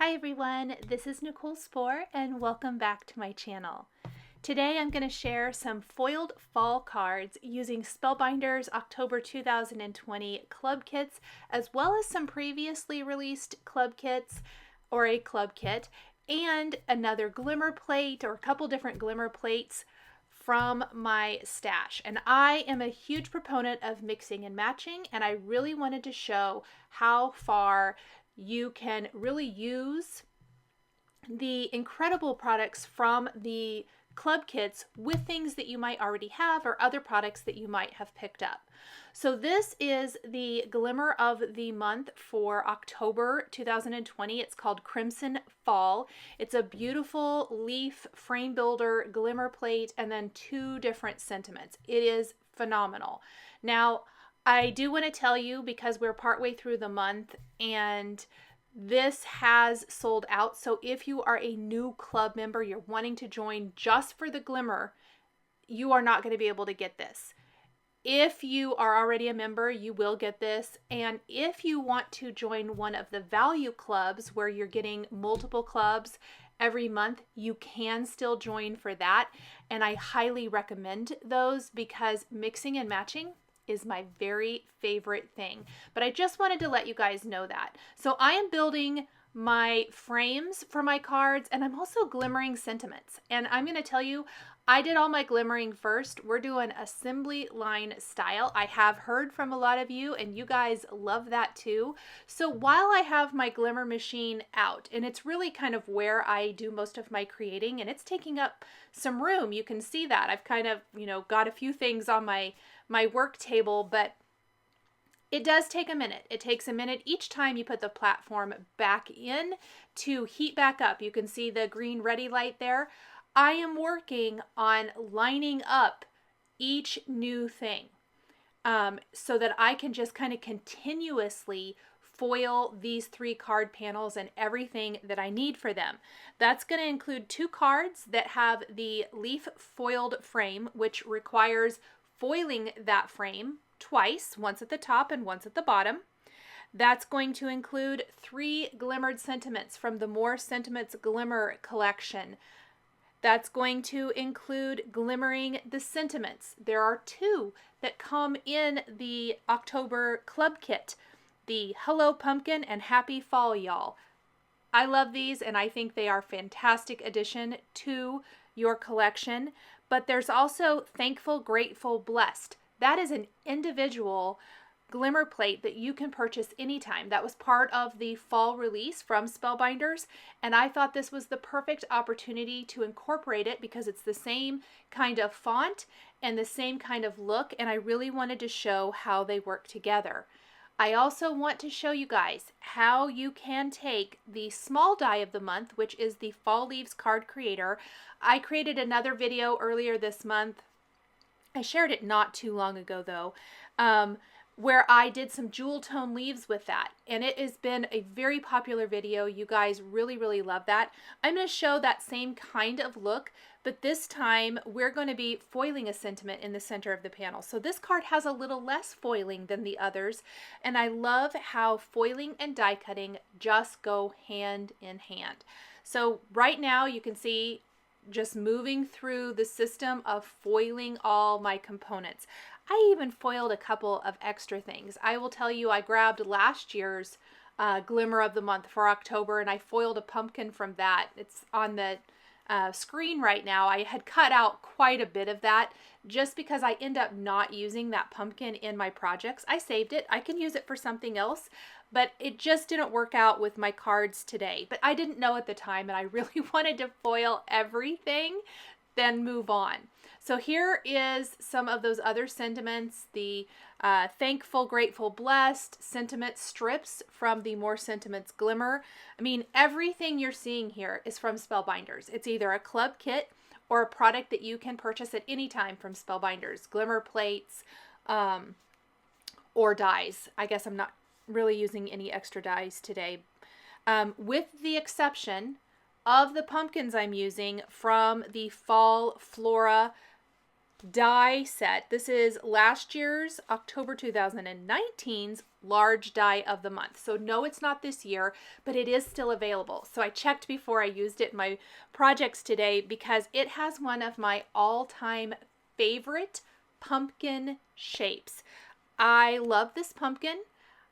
Hi everyone, this is Nichol Spohr and welcome back to my channel. Today I'm going to share some foiled fall cards using Spellbinders October 2020 club kits, as well as some previously released club kits or a club kit and another glimmer plate or a couple different glimmer plates from my stash. And I am a huge proponent of mixing and matching, and I really wanted to show how far you can really use the incredible products from the club kits with things that you might already have or other products that you might have picked up. So this is the Glimmer of the month for October 2020. It's called Crimson Fall. It's a beautiful leaf frame builder glimmer plate and then two different sentiments. It is phenomenal. Now, I do want to tell you, because we're partway through the month and this has sold out, so if you are a new club member, you're wanting to join just for the glimmer, you are not going to be able to get this. If you are already a member, you will get this, and if you want to join one of the value clubs where you're getting multiple clubs every month, you can still join for that, and I highly recommend those because mixing and matching is my very favorite thing. But I just wanted to let you guys know that. So I am building my frames for my cards, and I'm also glimmering sentiments. And I'm going to tell you, I did all my glimmering first. We're doing assembly line style. I have heard from a lot of you, and you guys love that too. So while I have my glimmer machine out, and it's really kind of where I do most of my creating, and it's taking up some room. You can see that. I've kind of, got a few things on my work table, but it does take a minute. It takes a minute each time you put the platform back in to heat back up. You can see the green ready light there. I am working on lining up each new thing so that I can just kind of continuously foil these three card panels and everything that I need for them. That's going to include two cards that have the leaf foiled frame, which requires foiling that frame twice, once at the top and once at the bottom. That's going to include 3 glimmered sentiments from the More Sentiments Glimmer collection. That's going to include glimmering the sentiments. There are 2 that come in the October club kit, the Hello Pumpkin and Happy Fall Y'all. I love these, and I think they are fantastic addition to your collection. But there's also Thankful, Grateful, Blessed. That is an individual glimmer plate that you can purchase anytime. That was part of the fall release from Spellbinders, and I thought this was the perfect opportunity to incorporate it because it's the same kind of font and the same kind of look, and I really wanted to show how they work together. I also want to show you guys how you can take the small die of the month, which is the Fall Leaves Card Creator. I created another video earlier this month. I shared it not too long ago though, where I did some jewel tone leaves with that, and it has been a very popular video. You guys really love that. I'm going to show that same kind of look, but this time we're going to be foiling a sentiment in the center of the panel. So this card has a little less foiling than the others, and I love how foiling and die cutting just go hand in hand. So right now you can see just moving through the system of foiling all my components. I even foiled a couple of extra things. I will tell you, I grabbed last year's Glimmer of the month for October, and I foiled a pumpkin from that. It's on the screen right now. I had cut out quite a bit of that just because I end up not using that pumpkin in my projects. I saved it. I can use it for something else, but it just didn't work out with my cards today. But I didn't know at the time, and I really wanted to foil everything, then move on. So here is some of those other sentiments, the Thankful, Grateful, Blessed sentiment strips from the More Sentiments Glimmer. I mean, everything you're seeing here is from Spellbinders. It's either a club kit or a product that you can purchase at any time from Spellbinders. Glimmer plates or dies. I guess I'm not really using any extra dies today. With the exception of the pumpkins I'm using from the Fall Flora die set. This is last year's October 2019's large die of the month. So no, it's not this year, but it is still available. So I checked before I used it in my projects today because it has one of my all-time favorite pumpkin shapes. I love this pumpkin.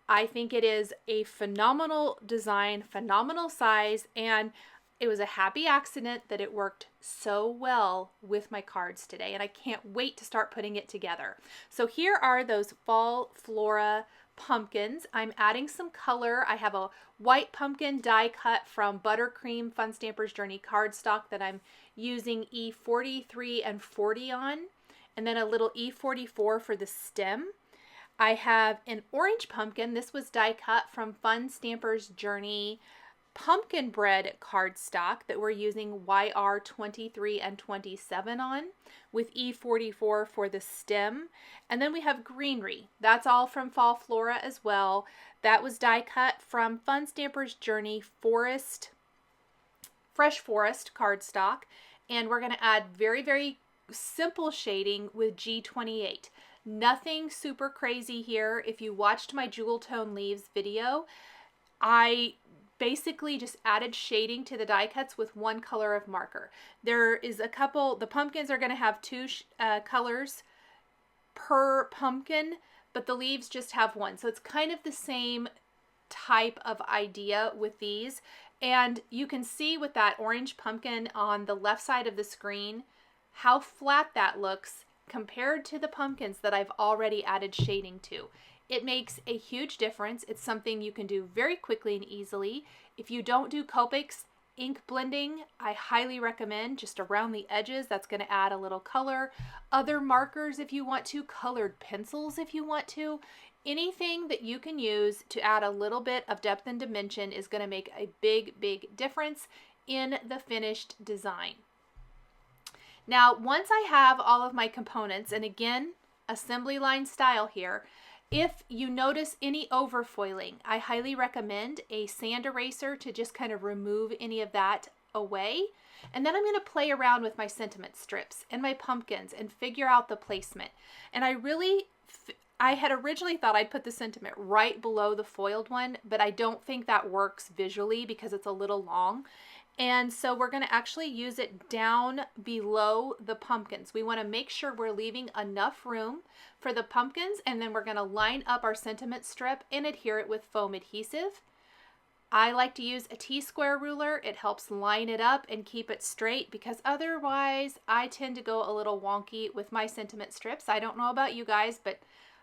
I think it is a phenomenal design, phenomenal size, and it was a happy accident that it worked so well with my cards today, and I can't wait to start putting it together. So here are those fall Flora pumpkins. I'm adding some color. I have a white pumpkin die cut from Buttercream Fun Stampers Journey cardstock that I'm using E43 and 40 on, and then a little E44 for the stem. I have an orange pumpkin. This was die cut from Fun Stampers Journey pumpkin bread cardstock that we're using YR 23 and 27 on, with E44 for the stem. And then we have greenery. That's all from Fall Flora as well. That was die cut from Fun Stampers Journey Fresh Forest cardstock. And we're going to add very, very simple shading with G28. Nothing super crazy here. If you watched my Jewel Tone Leaves video, I basically just added shading to the die cuts with one color of marker. There is a couple, the pumpkins are going to have two colors per pumpkin, but the leaves just have one. So it's kind of the same type of idea with these. And you can see with that orange pumpkin on the left side of the screen, how flat that looks compared to the pumpkins that I've already added shading to. It makes a huge difference. It's something you can do very quickly and easily. If you don't do Copics ink blending, I highly recommend just around the edges. That's going to add a little color. Other markers if you want to, colored pencils if you want to. Anything that you can use to add a little bit of depth and dimension is going to make a big, big difference in the finished design. Now, once I have all of my components, and again, assembly line style here, if you notice any overfoiling, I highly recommend a sand eraser to just kind of remove any of that away. And then I'm going to play around with my sentiment strips and my pumpkins and figure out the placement. And I had originally thought I'd put the sentiment right below the foiled one, but I don't think that works visually because it's a little long. And so we're going to actually use it down below the pumpkins. We want to make sure we're leaving enough room for the pumpkins, and then we're going to line up our sentiment strip and adhere it with foam adhesive. I like to use a T-square ruler. It helps line it up and keep it straight because otherwise I tend to go a little wonky with my sentiment strips. I don't know about you guys, but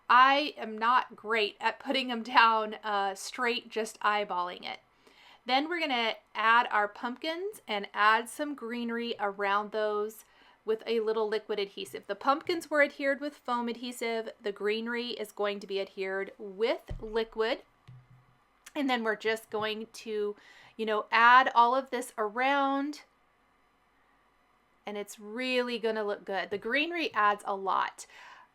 I am not great at putting them down straight, just eyeballing it. Then we're going to add our pumpkins and add some greenery around those with a little liquid adhesive. The pumpkins were adhered with foam adhesive. The greenery is going to be adhered with liquid. And then we're just going to, add all of this around. And it's really going to look good. The greenery adds a lot.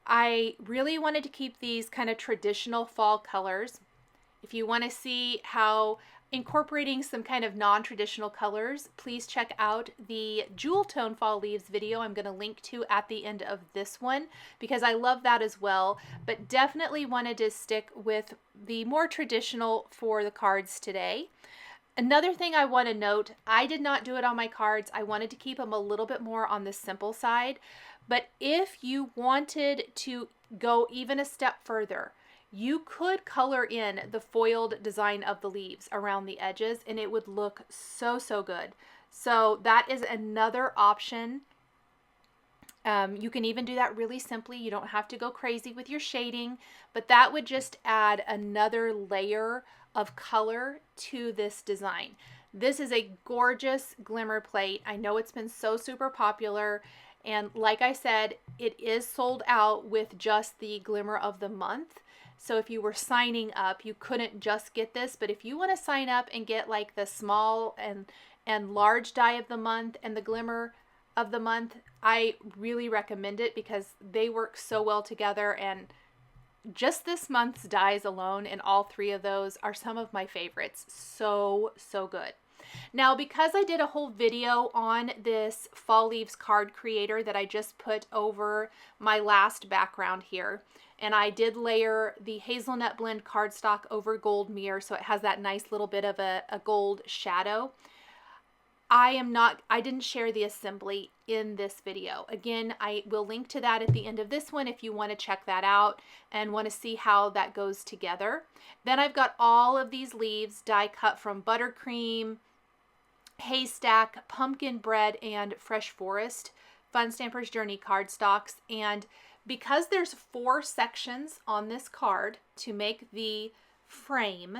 I really wanted to keep these kind of traditional fall colors. If you want to see how incorporating some kind of non-traditional colors, please check out the Jewel Tone Fall Leaves video I'm going to link to at the end of this one because I love that as well, but definitely wanted to stick with the more traditional for the cards today. Another thing I want to note, I did not do it on my cards. I wanted to keep them a little bit more on the simple side, but if you wanted to go even a step further, you could color in the foiled design of the leaves around the edges and it would look so, so good. So that is another option. You can even do that really simply. You don't have to go crazy with your shading, but that would just add another layer of color to this design. This is a gorgeous glimmer plate. I know it's been so super popular. And like I said, it is sold out with just the Glimmer of the Month. So if you were signing up, you couldn't just get this, but if you want to sign up and get like the small and large die of the month and the Glimmer of the Month, I really recommend it because they work so well together, and just this month's dies alone and all three of those are some of my favorites. So, so good. Now, because I did a whole video on this fall leaves card creator that I just put over my last background here, and I did layer the hazelnut blend cardstock over gold mirror, so it has that nice little bit of a gold shadow. I didn't share the assembly in this video. Again, I will link to that at the end of this one if you want to check that out and want to see how that goes together. Then I've got all of these leaves die cut from buttercream, Haystack, pumpkin bread, and fresh forest Fun Stampers Journey cardstocks. And because there's 4 sections on this card to make the frame,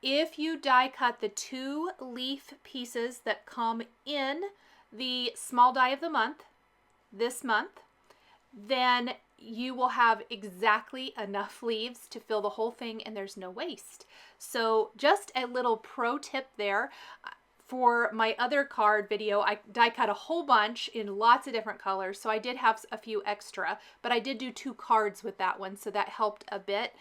if you die cut the 2 leaf pieces that come in the small die of the month, this month, then you will have exactly enough leaves to fill the whole thing and there's no waste. So just a little pro tip there. For my other card video, I die cut a whole bunch in lots of different colors, so I did have a few extra, but I did do 2 cards with that one, so that helped a bit.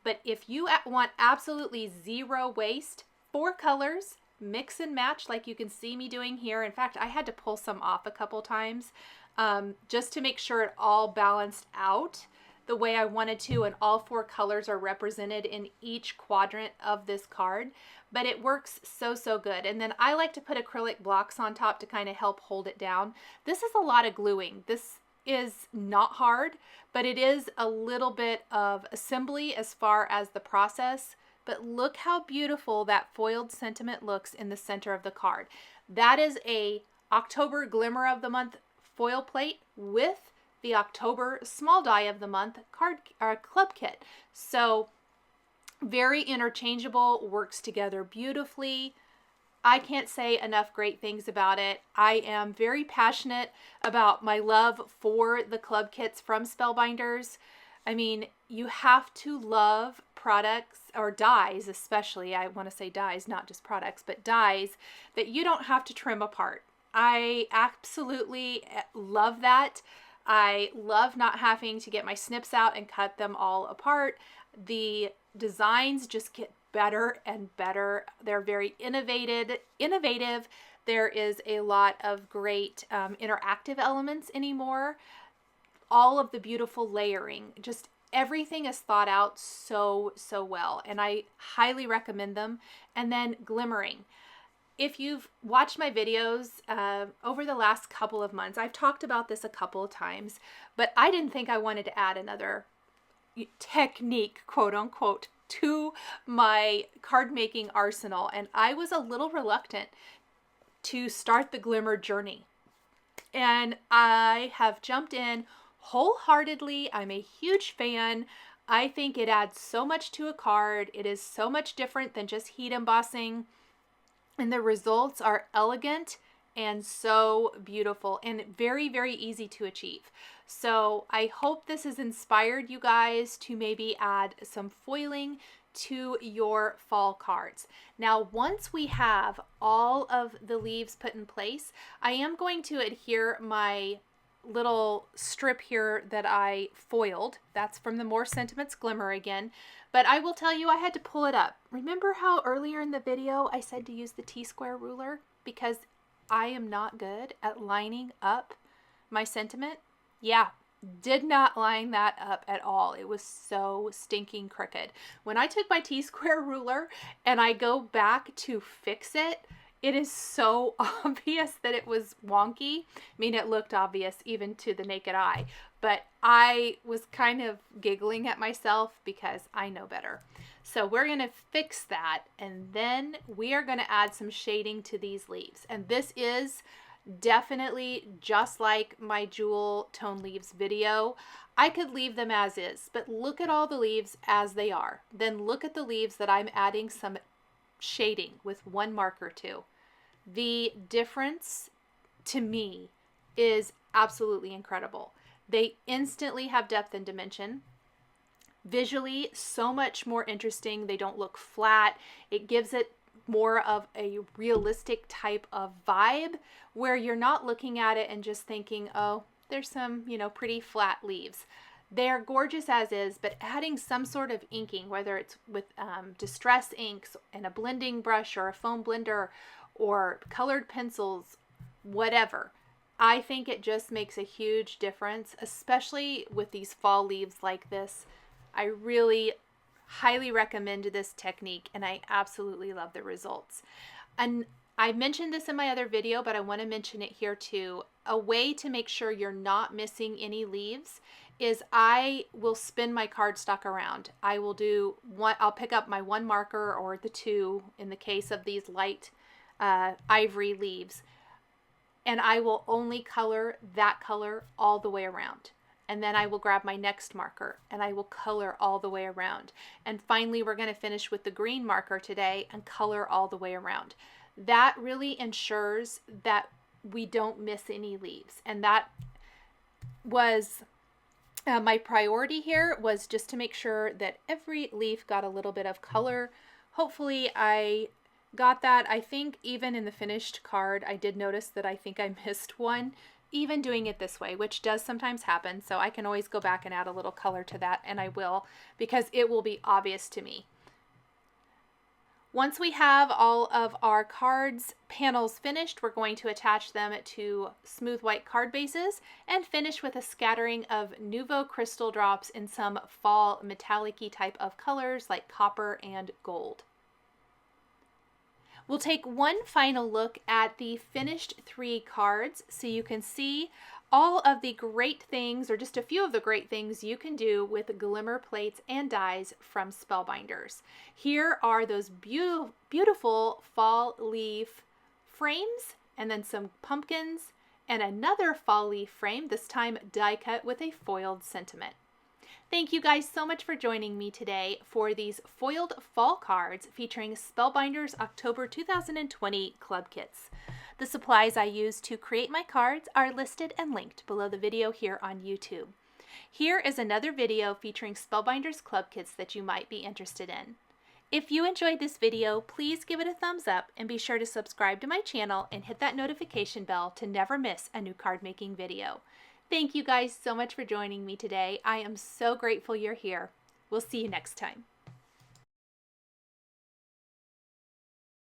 But if you want absolutely zero waste, 4 colors, mix and match like you can see me doing here. In fact, I had to pull some off a couple times just to make sure it all balanced out the way I wanted to, and all 4 colors are represented in each quadrant of this card. But it works so good. And then I like to put acrylic blocks on top to kind of help hold it down. This is a lot of gluing. This is not hard, but it is a little bit of assembly as far as the process. But look how beautiful that foiled sentiment looks in the center of the card. That is a October Glimmer of the Month foil plate with the October Small Die of the Month card club kit. So very interchangeable, works together beautifully. I can't say enough great things about it. I am very passionate about my love for the club kits from Spellbinders. I mean, you have to love products, or dies especially. I want to say dies, not just products, but dies that you don't have to trim apart. I absolutely love that. I love not having to get my snips out and cut them all apart. The designs just get better and better. They're very innovative. There is a lot of great interactive elements anymore. All of the beautiful layering, just everything is thought out so well, and I highly recommend them. And then glimmering. If you've watched my videos over the last couple of months, I've talked about this a couple of times, but I didn't think I wanted to add another technique, quote unquote, to my card making arsenal, and I was a little reluctant to start the Glimmer journey, and I have jumped in wholeheartedly. I'm a huge fan. I think it adds so much to a card. It is so much different than just heat embossing, and the results are elegant and so beautiful and very easy to achieve. So I hope this has inspired you guys to maybe add some foiling to your fall cards. Now, once we have all of the leaves put in place, I am going to adhere my little strip here that I foiled. That's from the More Sentiments Glimmer again. But I will tell you, I had to pull it up. Remember how earlier in the video I said to use the T-square ruler? Because I am not good at lining up my sentiment. Yeah, did not line that up at all. It was so stinking crooked. When I took my T-square ruler and I go back to fix it, it is so obvious that it was wonky. I mean, it looked obvious even to the naked eye, but I was kind of giggling at myself because I know better. So we're going to fix that, and then we are going to add some shading to these leaves. And this is definitely just like my jewel tone leaves video. I could leave them as is, but look at all the leaves as they are. Then look at the leaves that I'm adding some shading with one marker to. The difference to me is absolutely incredible. They instantly have depth and dimension. Visually, so much more interesting. They don't look flat. It gives it more of a realistic type of vibe where you're not looking at it and just thinking, oh, there's some, you know, pretty flat leaves. They're gorgeous as is, but adding some sort of inking, whether it's with distress inks and a blending brush or a foam blender, or colored pencils, whatever. I think it just makes a huge difference, especially with these fall leaves like this. I really highly recommend this technique, and I absolutely love the results. And I mentioned this in my other video, but I want to mention it here too. A way to make sure you're not missing any leaves is I will spin my cardstock around. I will do one, I'll pick up my one marker or the two in the case of these light ivory leaves, and I will only color that color all the way around. And then I will grab my next marker and I will color all the way around. And finally, we're going to finish with the green marker today and color all the way around. That really ensures that we don't miss any leaves. And that was my priority here, was just to make sure that every leaf got a little bit of color. Hopefully I got that. I think even in the finished card, I did notice that I think I missed one, even doing it this way, which does sometimes happen. So I can always go back and add a little color to that, and I will, because it will be obvious to me. Once we have all of our cards panels finished, we're going to attach them to smooth white card bases and finish with a scattering of Nouveau crystal drops in some fall metallic-y type of colors like copper and gold. We'll take one final look at the finished 3 cards so you can see all of the great things, or just a few of the great things you can do with Glimmer plates and dies from Spellbinders. Here are those beautiful fall leaf frames, and then some pumpkins, and another fall leaf frame, this time die cut with a foiled sentiment. Thank you guys so much for joining me today for these foiled fall cards featuring Spellbinders October 2020 club kits. The supplies I used to create my cards are listed and linked below the video here on YouTube. Here is another video featuring Spellbinders club kits that you might be interested in. If you enjoyed this video, please give it a thumbs up and be sure to subscribe to my channel and hit that notification bell to never miss a new card making video. Thank you guys so much for joining me today. I am so grateful you're here. We'll see you next time.